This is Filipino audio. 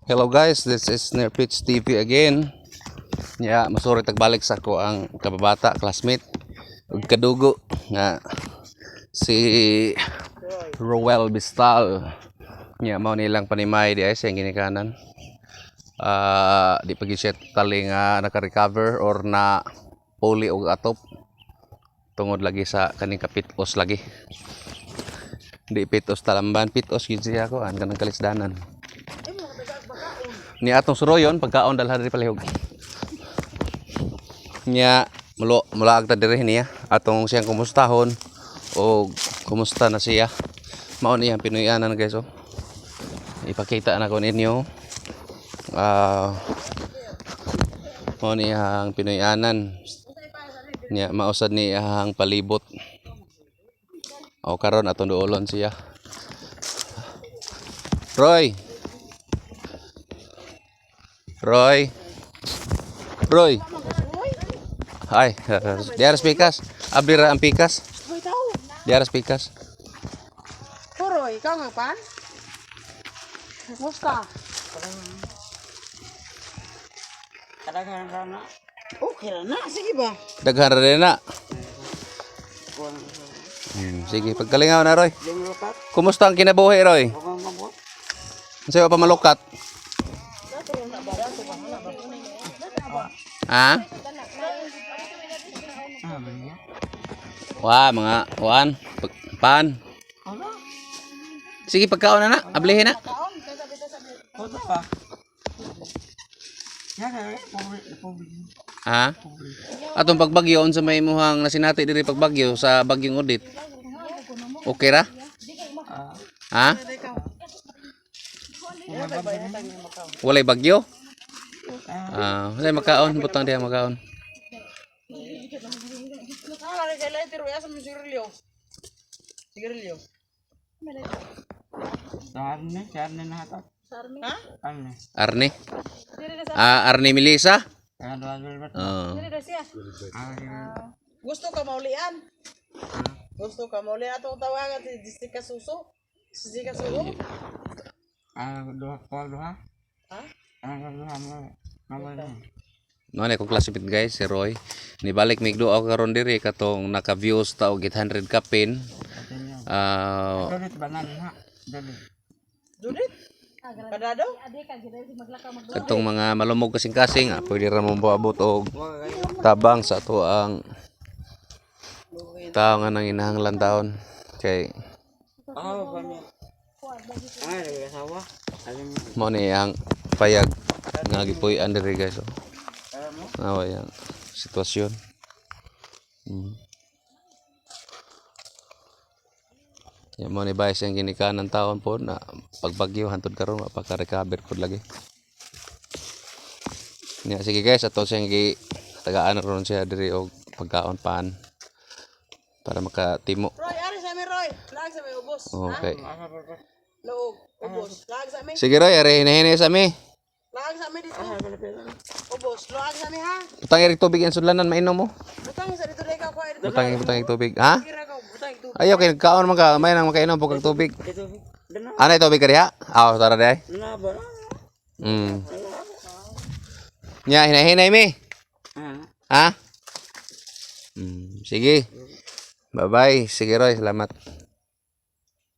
Hello guys, this is Nerpitch TV again. Masuri tagbalik sa ko ang kababata, classmate ug kadugo nga si Roel Bistal. Mao nilang panimay di ay sa ginikanan. Di pagi siya tali nga naka-recover or na puli og atop. Tungod lagi sa kaning kapitos lagi. Di pitos talamban, pitos gyud siya ko an kanang kalisdanan. Ni atong suroyon pagkaon dalhan diri palihog. Mula agta diri niya atong siyang kumustahon o kumusta na siya. Mao niya Pinoyanan guys oh. Ipakita na ko ninyo. Mao niya ang Pinoyanan. Mausad ni ang palibot. O karon atong duolon siya. Roy. Ay, diaras pikas. Abira ang pikas. Diaras pikas. Roy, ikaw nga pan? Musta? Kadaghan na. Okay na, sige ba? Daghan ra din na. Sige, pagkalingaw na Roy. Kumusta ang kinabuhi Roy? Sa'yo pa malukat? Ha? Wah, mga pan. Sige, pagkaon na. Ablihin na. Ha? Atong pagbagyo unsa may imuhang nasinati diri pagbagyo sa bagyong Odit. Okay ra? Ha? Walay bagyo? Walay makaon, butang diha makaon. Arne? Arne Melisa? Gusto ka maulian? Gusto ka maulian atong tawagan si Jessica Suso? Si Jessica Suso? Duha. Ha? Mao na kong classmate guys, si Roy. Nibalik mig duaw karon diri katong naka-views ta og 800 ka pin. Judith? Kadado? Katong mga malumog kasing-kasing, pwede ra mo moabot og tabang sa ato ang tao nga nang inahanglan taon kay mo ni ang payag nga gipuy-an diri guys oh. Nawa yang sitwasyon. Mo ni bayas yang ginikanan taon po na pagbagyo hantod karon mapaka-recover pud lagi. Sige guys, ato siyang tagaan ron siya diri og pagkaon paan para makatimo. Roy, ari sa mi Roy. Lag sa mi ubos. Okay. Loog, ubos. Lag sa mi. Sige Roy, ari hinahinay sa mi. Lag sa mi dito. Ubos, lag sa mi ha. Butang iri tubig yan sudlanan mainom mo. Butang sa dito leka ko. Butang tubig. Ha? Kira ko, butang ito. Ayaw kay kaon man ka, may nang makainom pug tubig. Anay tubig ka diha? Tara diha. Hinahinay mi. Ha? Sige. Bye-bye. Sige Roy, salamat.